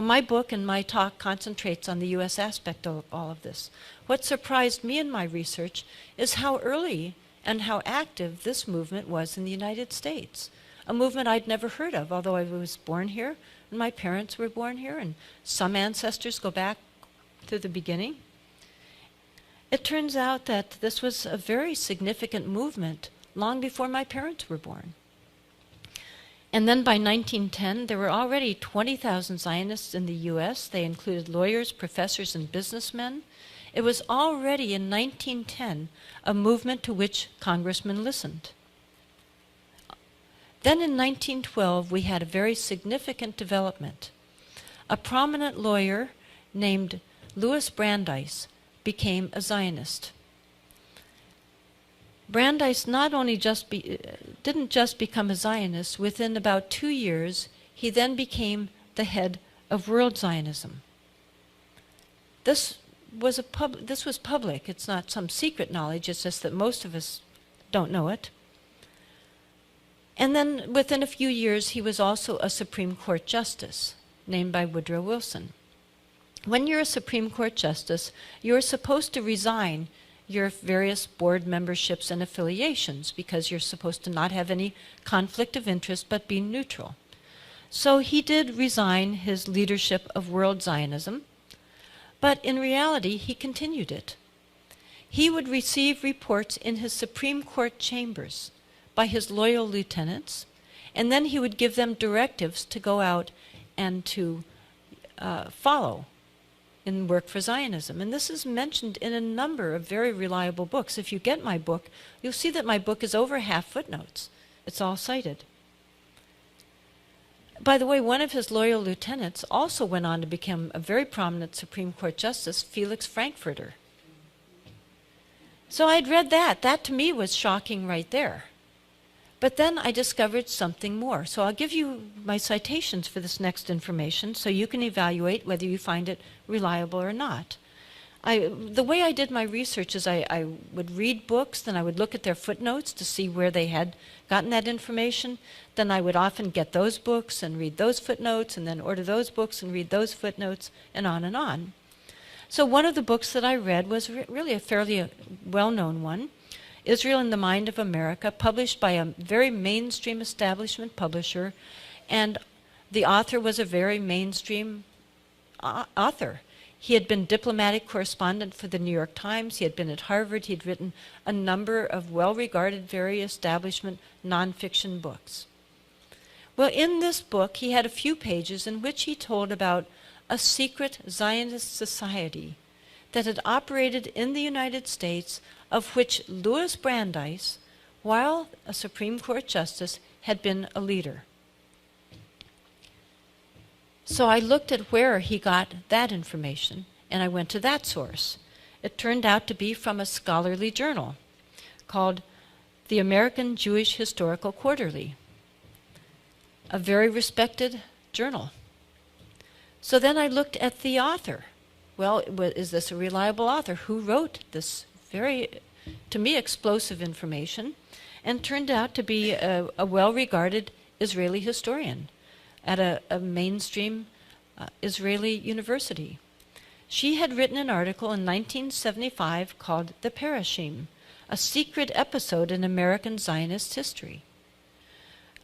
My book and my talk concentrates on the U.S. aspect of all of this. What surprised me in my research is how early and how active this movement was in the United States. A movement I'd never heard of, although I was born here and my parents were born here and some ancestors go back to the beginning. It turns out that this was a very significant movement long before my parents were born. And then by 1910, there were already 20,000 Zionists in the U.S. They included lawyers, professors, and businessmen. It was already in 1910 a movement to which congressmen listened. Then in 1912, we had a very significant development. A prominent lawyer named Louis Brandeis became a Zionist. Brandeis not only didn't just become a Zionist, within about 2 years, he then became the head of World Zionism. This was public. It's not some secret knowledge, it's just that most of us don't know it. And then within a few years, he was also a Supreme Court justice, named by Woodrow Wilson. When you're a Supreme Court justice, you're supposed to resign your various board memberships and affiliations because you're supposed to not have any conflict of interest but be neutral. So he did resign his leadership of World Zionism, but in reality he continued it. He would receive reports in his Supreme Court chambers by his loyal lieutenants, and then he would give them directives to go out and to follow in work for Zionism. And this is mentioned in a number of very reliable books. If you get my book, you'll see that my book is over half footnotes. It's all cited. By the way, one of his loyal lieutenants also went on to become a very prominent Supreme Court justice, Felix Frankfurter. So I'd read that. That to me was shocking right there. But then I discovered something more. So I'll give you my citations for this next information so you can evaluate whether you find it reliable or not. The way I did my research is I would read books, then I would look at their footnotes to see where they had gotten that information. Then I would often get those books and read those footnotes and then order those books and read those footnotes and on and on. So one of the books that I read was really a fairly well-known one, Israel in the Mind of America, published by a very mainstream establishment publisher, and the author was a very mainstream author. He had been diplomatic correspondent for the New York Times, he had been at Harvard, he had written a number of well-regarded, very establishment nonfiction books. Well, in this book, he had a few pages in which he told about a secret Zionist society that had operated in the United States, of which Louis Brandeis, while a Supreme Court justice, had been a leader. So I looked at where he got that information, and I went to that source. It turned out to be from a scholarly journal called the American Jewish Historical Quarterly, a very respected journal. So then I looked at the author. Well, is this a reliable author? Who wrote this very, to me, explosive information? And turned out to be a well-regarded Israeli historian at a mainstream Israeli university. She had written an article in 1975 called The Parashim, a secret episode in American Zionist history.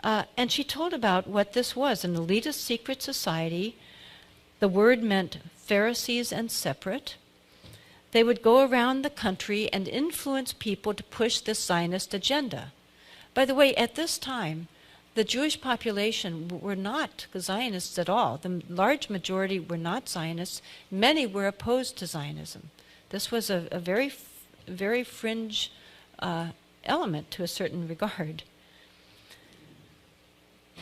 And she told about what this was, an elitist secret society. The word meant Pharisees and separate. They would go around the country and influence people to push this Zionist agenda. By the way, at this time, the Jewish population were not Zionists at all. The large majority were not Zionists. Many were opposed to Zionism. This was a very, very fringe element to a certain regard.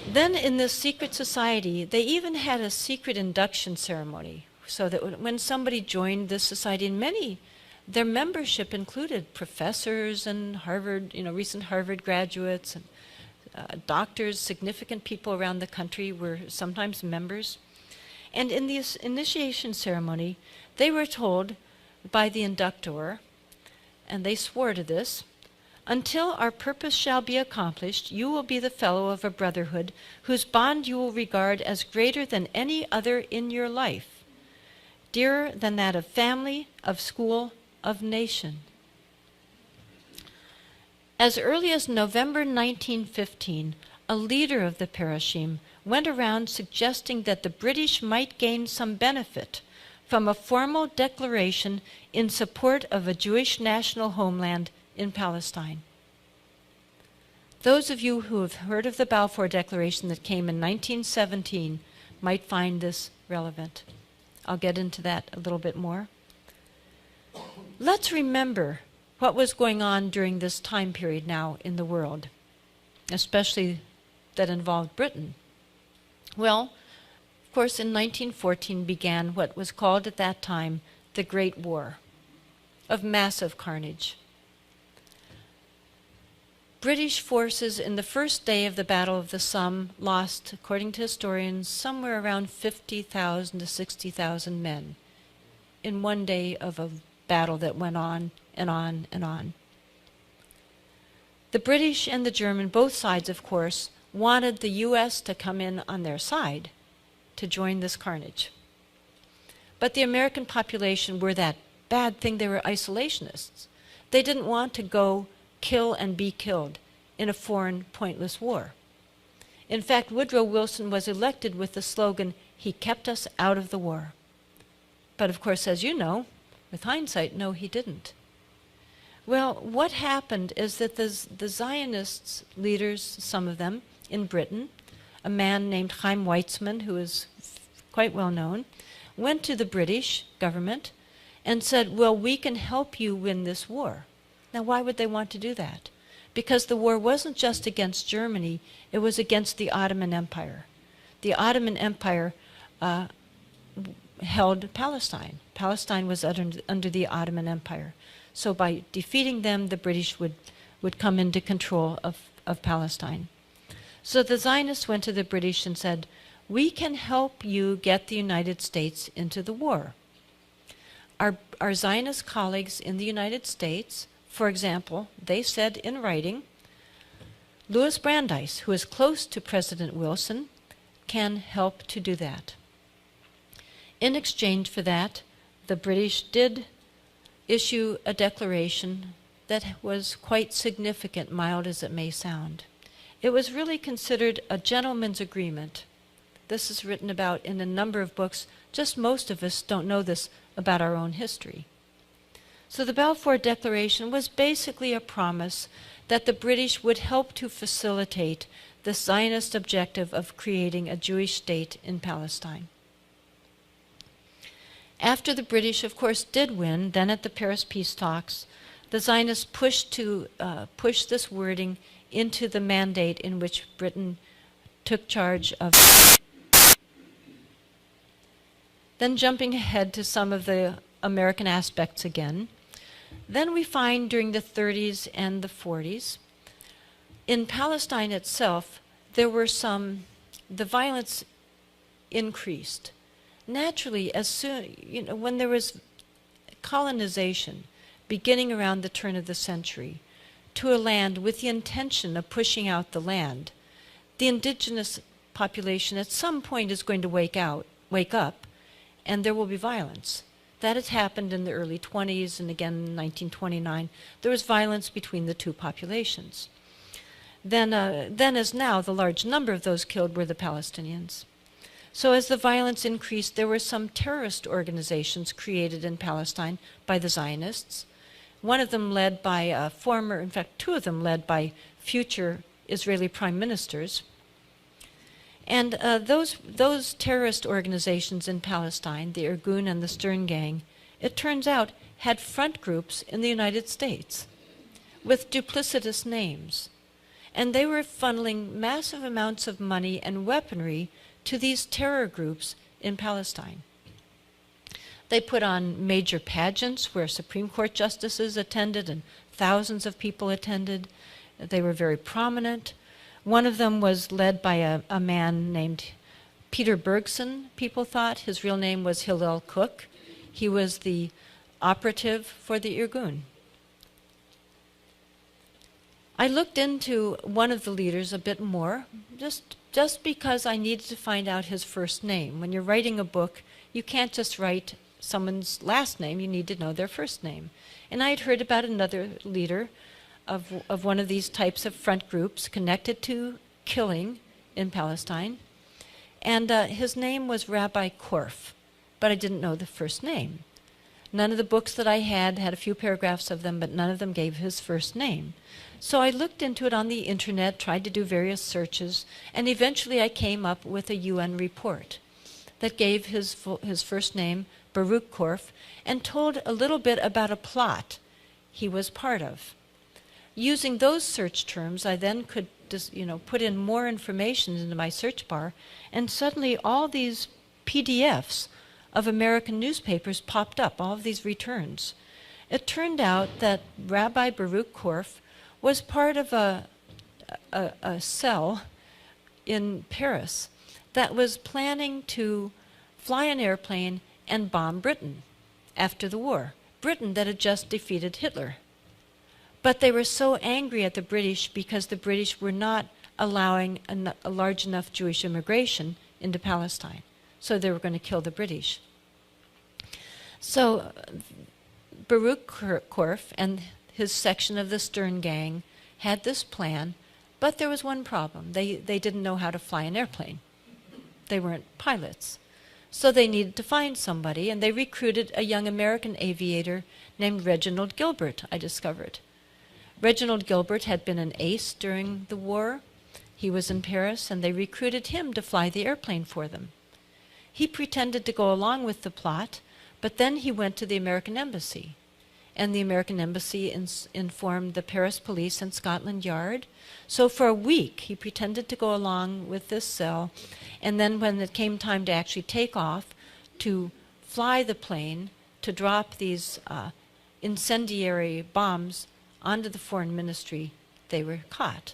Then in this secret society, they even had a secret induction ceremony, so that when somebody joined this society, and their membership included professors and Harvard, recent Harvard graduates, and doctors, significant people around the country were sometimes members. And in this initiation ceremony, they were told by the inductor, and they swore to this, Until our purpose shall be accomplished, you will be the fellow of a brotherhood whose bond you will regard as greater than any other in your life, dearer than that of family, of school, of nation. As early as November 1915, a leader of the Parashim went around suggesting that the British might gain some benefit from a formal declaration in support of a Jewish national homeland in Palestine. Those of you who have heard of the Balfour Declaration that came in 1917 might find this relevant. I'll get into that a little bit more. Let's remember what was going on during this time period now in the world, especially that involved Britain. Well, of course, in 1914 began what was called at that time the Great War of massive carnage. British forces in the first day of the Battle of the Somme lost, according to historians, somewhere around 50,000 to 60,000 men in one day of a battle that went on and on and on. The British and the German, both sides of course, wanted the U.S. to come in on their side to join this carnage. But the American population were that bad thing, they were isolationists. They didn't want to go kill and be killed in a foreign, pointless war. In fact, Woodrow Wilson was elected with the slogan, "He kept us out of the war." But of course, as you know, with hindsight, no, he didn't. Well, what happened is that the Zionists leaders, some of them in Britain, a man named Chaim Weizmann, who is quite well known, went to the British government and said, well, we can help you win this war. Now, why would they want to do that? Because the war wasn't just against Germany, it was against the Ottoman Empire. The Ottoman Empire held Palestine. Palestine was under the Ottoman Empire. So by defeating them, the British would come into control of Palestine. So the Zionists went to the British and said, we can help you get the United States into the war. Our Zionist colleagues in the United States, for example, they said in writing, Louis Brandeis, who is close to President Wilson, can help to do that. In exchange for that, the British did issue a declaration that was quite significant, mild as it may sound. It was really considered a gentleman's agreement. This is written about in a number of books. Just most of us don't know this about our own history. So the Balfour Declaration was basically a promise that the British would help to facilitate the Zionist objective of creating a Jewish state in Palestine. After the British, of course, did win, then at the Paris peace talks, the Zionists pushed this wording into the mandate in which Britain took charge of. Then jumping ahead to some of the American aspects again, then we find during the 30s and the 40s, in Palestine itself, there were the violence increased. Naturally, as soon, when there was colonization beginning around the turn of the century to a land with the intention of pushing out the land, the indigenous population at some point is going to wake up, and there will be violence. That has happened in the early 20s, and again in 1929, there was violence between the two populations. Then as now, the large number of those killed were the Palestinians. So as the violence increased, there were some terrorist organizations created in Palestine by the Zionists, one of them led by in fact, two of them led by future Israeli prime ministers. And those terrorist organizations in Palestine, the Irgun and the Stern Gang, it turns out had front groups in the United States with duplicitous names. And they were funneling massive amounts of money and weaponry to these terror groups in Palestine. They put on major pageants where Supreme Court justices attended and thousands of people attended. They were very prominent. One of them was led by a man named Peter Bergson, people thought. His real name was Hillel Cook. He was the operative for the Irgun. I looked into one of the leaders a bit more, just because I needed to find out his first name. When you're writing a book, you can't just write someone's last name, you need to know their first name. And I had heard about another leader of one of these types of front groups connected to killing in Palestine. And his name was Rabbi Korf, but I didn't know the first name. None of the books that I had a few paragraphs of them, but none of them gave his first name. So I looked into it on the internet, tried to do various searches, and eventually I came up with a UN report that gave his first name, Baruch Korf, and told a little bit about a plot he was part of. Using those search terms, I then could just, put in more information into my search bar, and suddenly all these PDFs of American newspapers popped up, all of these returns. It turned out that Rabbi Baruch Korf was part of a cell in Paris that was planning to fly an airplane and bomb Britain after the war. Britain that had just defeated Hitler. But they were so angry at the British because the British were not allowing a large enough Jewish immigration into Palestine. So they were going to kill the British. So Baruch Korf and his section of the Stern Gang had this plan, but there was one problem. They didn't know how to fly an airplane. They weren't pilots. So they needed to find somebody, and they recruited a young American aviator named Reginald Gilbert, I discovered. Reginald Gilbert had been an ace during the war. He was in Paris, and they recruited him to fly the airplane for them. He pretended to go along with the plot, but then he went to the American embassy. And the American embassy informed the Paris police and Scotland Yard. So for a week, he pretended to go along with this cell, and then when it came time to actually take off, to fly the plane, to drop these incendiary bombs onto the foreign ministry, they were caught.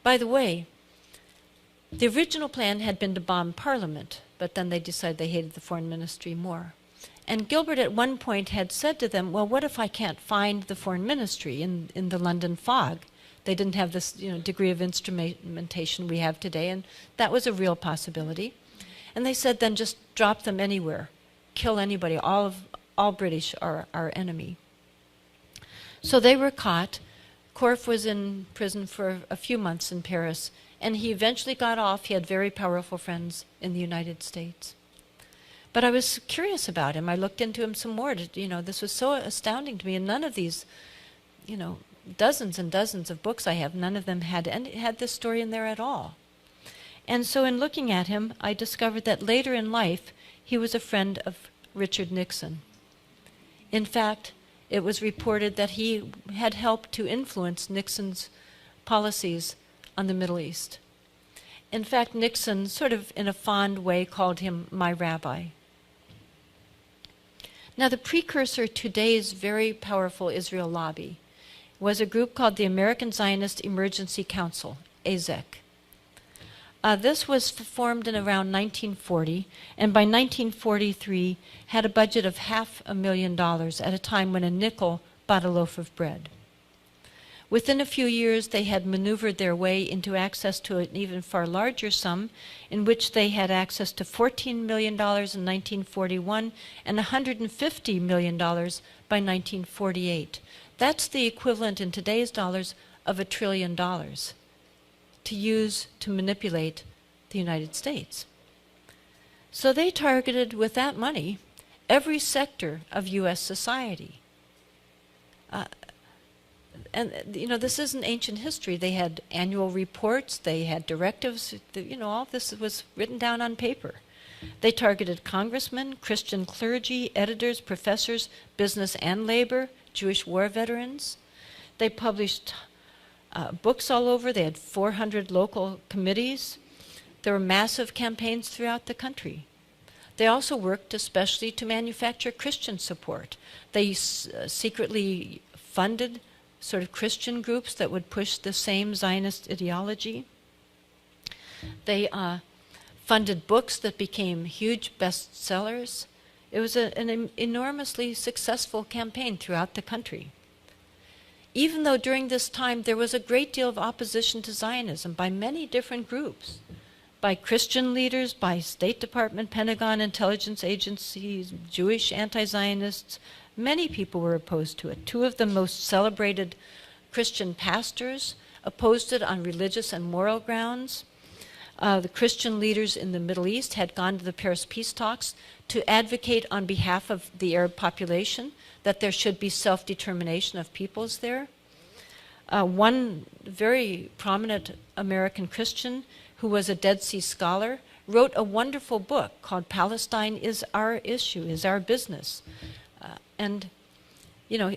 By the way, the original plan had been to bomb Parliament, but then they decided they hated the foreign ministry more. And Gilbert at one point had said to them, well, what if I can't find the foreign ministry in the London fog? They didn't have this degree of instrumentation we have today, and that was a real possibility. And they said, then just drop them anywhere. Kill anybody. All British are our enemy. So they were caught. Korf was in prison for a few months in Paris, and he eventually got off. He had very powerful friends in the United States. But I was curious about him. I looked into him some more. This was so astounding to me. And none of these, dozens and dozens of books I have, none of them had this story in there at all. And so in looking at him, I discovered that later in life, he was a friend of Richard Nixon. In fact, it was reported that he had helped to influence Nixon's policies on the Middle East. In fact, Nixon, sort of in a fond way, called him my rabbi. Now, the precursor to today's very powerful Israel lobby was a group called the American Zionist Emergency Council, AZEC. This was formed in around 1940, and by 1943 had a budget of $500,000 at a time when a nickel bought a loaf of bread. Within a few years, they had maneuvered their way into access to an even far larger sum, in which they had access to $14 million in 1941 and $150 million by 1948. That's the equivalent in today's dollars of $1 trillion to use to manipulate the United States. So they targeted, with that money, every sector of U.S. society. And this isn't ancient history. They had annual reports, they had directives, all this was written down on paper. They targeted congressmen, Christian clergy, editors, professors, business and labor, Jewish war veterans. They published books all over. They had 400 local committees. There were massive campaigns throughout the country. They also worked especially to manufacture Christian support. They secretly funded sort of Christian groups that would push the same Zionist ideology. They funded books that became huge bestsellers. It was an enormously successful campaign throughout the country. even though during this time there was a great deal of opposition to Zionism by many different groups, by Christian leaders, by State Department, Pentagon, intelligence agencies, Jewish anti-Zionists, many people were opposed to it. Two of the most celebrated Christian pastors opposed it on religious and moral grounds. The Christian leaders in the Middle East had gone to the Paris peace talks to advocate on behalf of the Arab population that there should be self-determination of peoples there. One very prominent American Christian who was a Dead Sea scholar wrote a wonderful book called Palestine is Our Issue, is Our Business. And you know,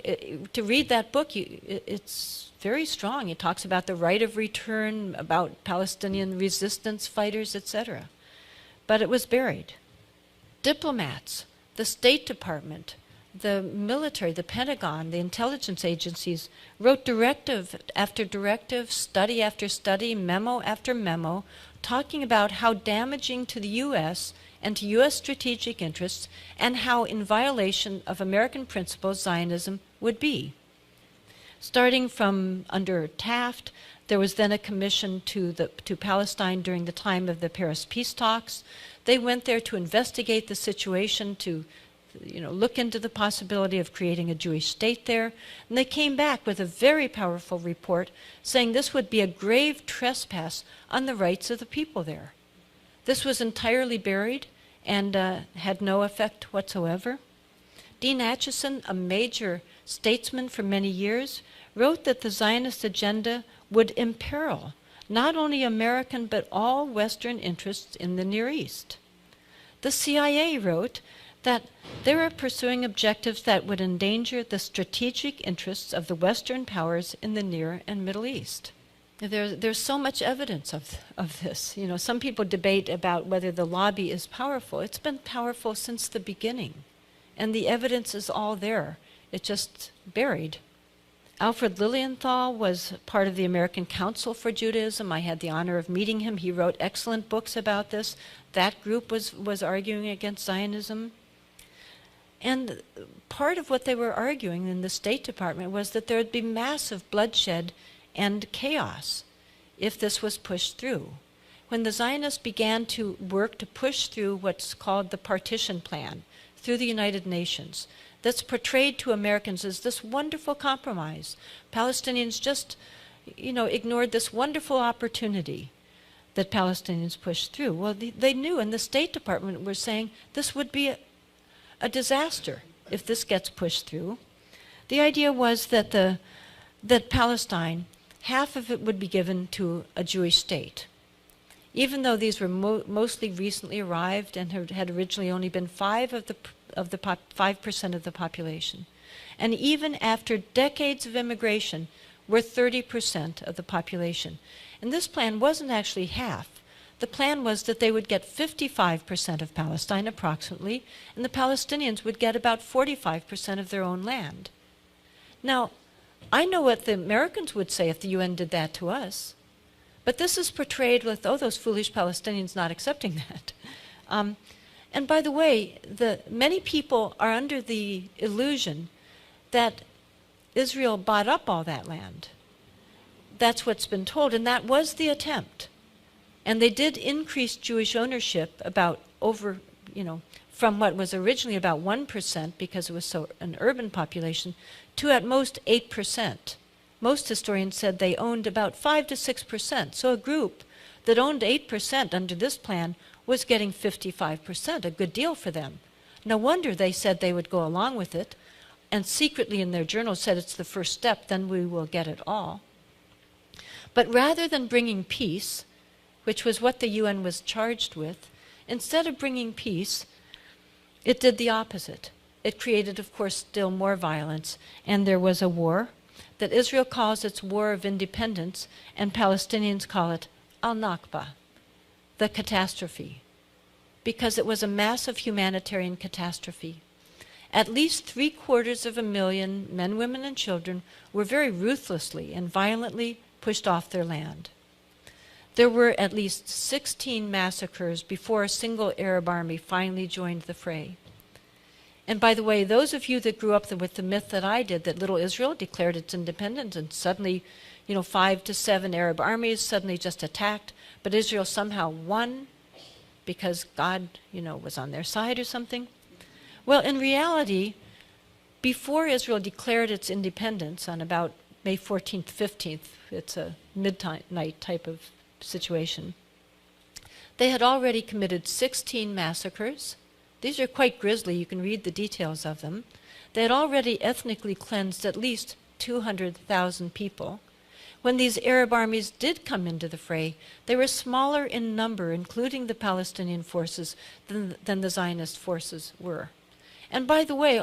to read that book, it's very strong. It talks about the right of return, about Palestinian resistance fighters, etc. But it was buried. Diplomats, the State Department, the military, the Pentagon, the intelligence agencies wrote directive after directive, study after study, memo after memo, talking about how damaging to the U.S. and to U.S. strategic interests, and how in violation of American principles Zionism would be. Starting from under Taft, there was then a commission to Palestine during the time of the Paris peace talks. They went there to investigate the situation, to look into the possibility of creating a Jewish state there. And they came back with a very powerful report saying this would be a grave trespass on the rights of the people there. This was entirely buried and had no effect whatsoever. Dean Acheson, a major statesman for many years, wrote that the Zionist agenda would imperil not only American but all Western interests in the Near East. The CIA wrote that they were pursuing objectives that would endanger the strategic interests of the Western powers in the Near and Middle East. There's so much evidence of this. Some people debate about whether the lobby is powerful. It's been powerful since the beginning, and the evidence is all there. It's just buried. Alfred Lilienthal was part of the American Council for Judaism. I had the honor of meeting him. He wrote excellent books about this. That group was arguing against Zionism. And part of what they were arguing in the State Department was that there would be massive bloodshed and chaos if this was pushed through. When the Zionists began to work to push through what's called the partition plan through the United Nations, that's portrayed to Americans as this wonderful compromise. Palestinians just, ignored this wonderful opportunity that Palestinians pushed through. Well, they knew, and the State Department were saying this would be a disaster if this gets pushed through. The idea was that Palestine, half of it would be given to a Jewish state. Even though these were mostly recently arrived and had originally only been 5% of the population. And even after decades of immigration, were 30% of the population. And this plan wasn't actually half. The plan was that they would get 55% of Palestine approximately, and the Palestinians would get about 45% of their own land. Now, I know what the Americans would say if the UN did that to us. But this is portrayed with, those foolish Palestinians not accepting that. And by the way, many people are under the illusion that Israel bought up all that land. That's what's been told, and that was the attempt. And they did increase Jewish ownership from what was originally about 1%, because it was an urban population, to at most 8%. Most historians said they owned about 5 to 6%. So a group that owned 8% under this plan was getting 55%, a good deal for them. No wonder they said they would go along with it, and secretly in their journal said it's the first step, then we will get it all. But rather than bringing peace, which was what the UN was charged with, instead of bringing peace, it did the opposite. It created, of course, still more violence, and there was a war that Israel calls its War of Independence, and Palestinians call it al-Nakba, the catastrophe, because it was a massive humanitarian catastrophe. At least 750,000 men, women, and children were very ruthlessly and violently pushed off their land. There were at least 16 massacres before a single Arab army finally joined the fray. And by the way, those of you that grew up with the myth that I did, that little Israel declared its independence and suddenly, 5 to 7 Arab armies suddenly just attacked, but Israel somehow won because God, was on their side or something. Well, in reality, before Israel declared its independence on about May 14th, 15th, it's a midnight type of situation, they had already committed 16 massacres. These are quite grisly. You can read the details of them. They had already ethnically cleansed at least 200,000 people. When these Arab armies did come into the fray, they were smaller in number, including the Palestinian forces, than the Zionist forces were. And by the way,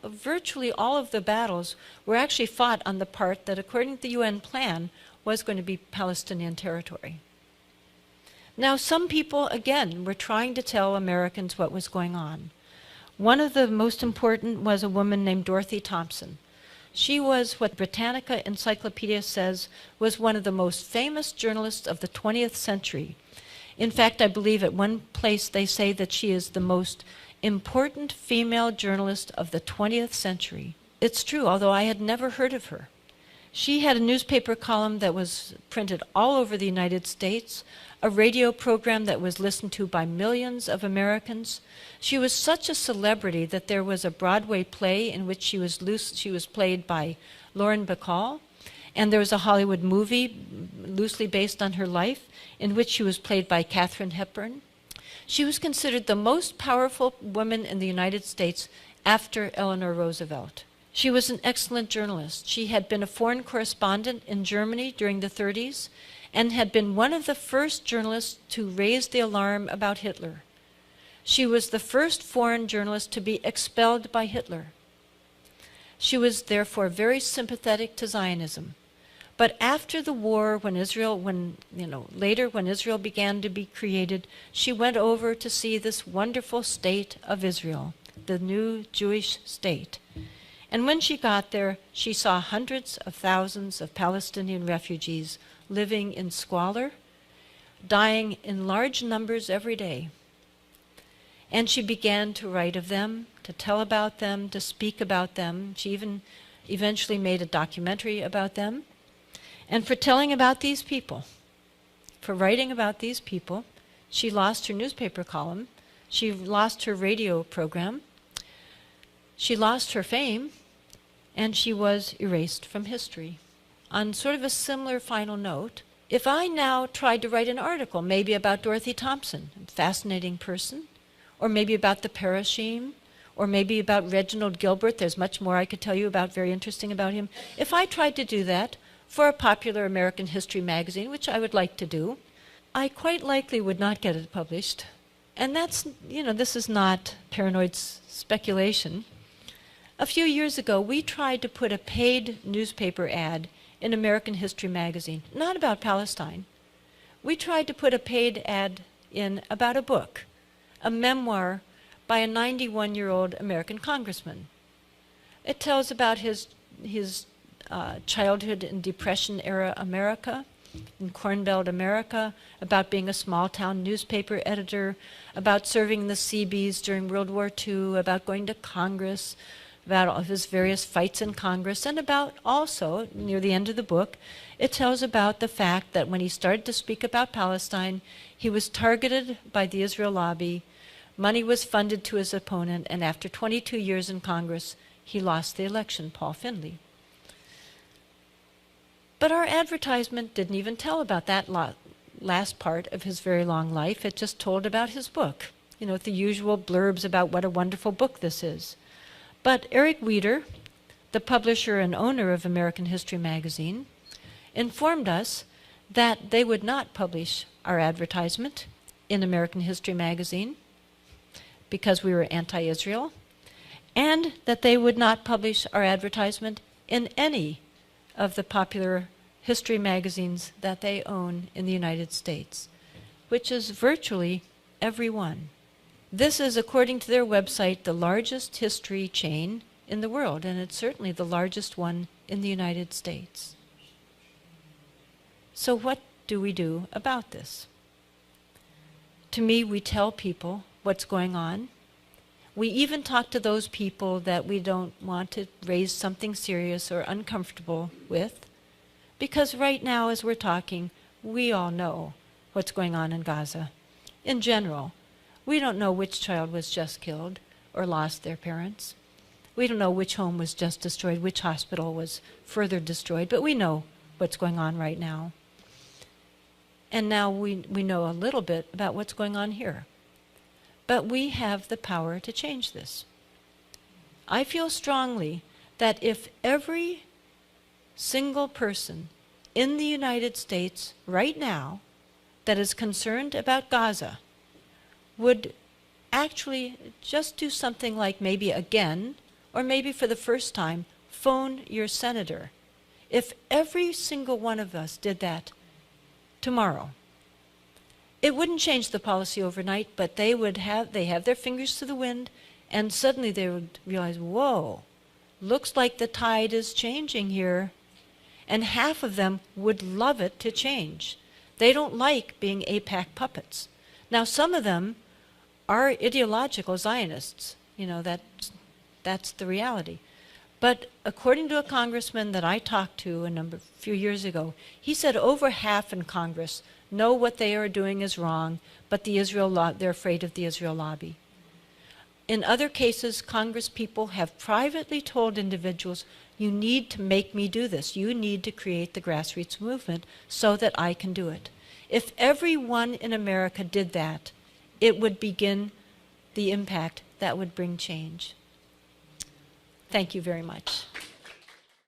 virtually all of the battles were actually fought on the part that, according to the UN plan, was going to be Palestinian territory. Now, some people, again, were trying to tell Americans what was going on. One of the most important was a woman named Dorothy Thompson. She was what Britannica Encyclopedia says was one of the most famous journalists of the 20th century. In fact, I believe at one place they say that she is the most important female journalist of the 20th century. It's true, although I had never heard of her. She had a newspaper column that was printed all over the United States, a radio program that was listened to by millions of Americans. She was such a celebrity that there was a Broadway play in which she was played by Lauren Bacall, and there was a Hollywood movie loosely based on her life in which she was played by Katharine Hepburn. She was considered the most powerful woman in the United States after Eleanor Roosevelt. She was an excellent journalist. She had been a foreign correspondent in Germany during the 30s and had been one of the first journalists to raise the alarm about Hitler. She was the first foreign journalist to be expelled by Hitler. She was therefore very sympathetic to Zionism. But after the war, later when Israel began to be created, she went over to see this wonderful state of Israel, the new Jewish state. And when she got there, she saw hundreds of thousands of Palestinian refugees living in squalor, dying in large numbers every day. And she began to write of them, to tell about them, to speak about them. She even eventually made a documentary about them. And for telling about these people, for writing about these people, she lost her newspaper column, she lost her radio program, she lost her fame, and she was erased from history. On sort of a similar final note, if I now tried to write an article, maybe about Dorothy Thompson, a fascinating person, or maybe about the Parashim, or maybe about Reginald Gilbert, there's much more I could tell you about, very interesting about him. If I tried to do that for a popular American history magazine, which I would like to do, I quite likely would not get it published. And that's, this is not paranoid speculation. A few years ago, we tried to put a paid newspaper ad in American History magazine, not about Palestine. We tried to put a paid ad in about a book, a memoir by a 91-year-old American congressman. It tells about his childhood in Depression-era America, in Corn Belt America, about being a small-town newspaper editor, about serving the Seabees during World War II, about going to Congress, about all of his various fights in Congress, and about also, near the end of the book, it tells about the fact that when he started to speak about Palestine, he was targeted by the Israel lobby, money was funded to his opponent, and after 22 years in Congress, he lost the election, Paul Finley. But our advertisement didn't even tell about that last part of his very long life. It just told about his book, with the usual blurbs about what a wonderful book this is. But Eric Weider, the publisher and owner of American History magazine, informed us that they would not publish our advertisement in American History magazine because we were anti-Israel, and that they would not publish our advertisement in any of the popular history magazines that they own in the United States, which is virtually every one. This is, according to their website, the largest history chain in the world, and it's certainly the largest one in the United States. So what do we do about this? To me, we tell people what's going on. We even talk to those people that we don't want to raise something serious or uncomfortable with, because right now as we're talking, we all know what's going on in Gaza. In general, we don't know which child was just killed or lost their parents. We don't know which home was just destroyed, which hospital was further destroyed, but we know what's going on right now. And now we know a little bit about what's going on here. But we have the power to change this. I feel strongly that if every single person in the United States right now that is concerned about Gaza would actually just do something like maybe again, or maybe for the first time, phone your senator. If every single one of us did that tomorrow, it wouldn't change the policy overnight, but they have their fingers to the wind, and suddenly they would realize, whoa, looks like the tide is changing here. And half of them would love it to change. They don't like being AIPAC puppets. Now, some of them are ideological Zionists. You know, that's the reality. But according to a congressman that I talked to a few years ago, he said over half in Congress know what they are doing is wrong, but they're afraid of the Israel lobby. In other cases, Congress people have privately told individuals, you need to make me do this. You need to create the grassroots movement so that I can do it. If everyone in America did that, it would begin the impact that would bring change. Thank you very much.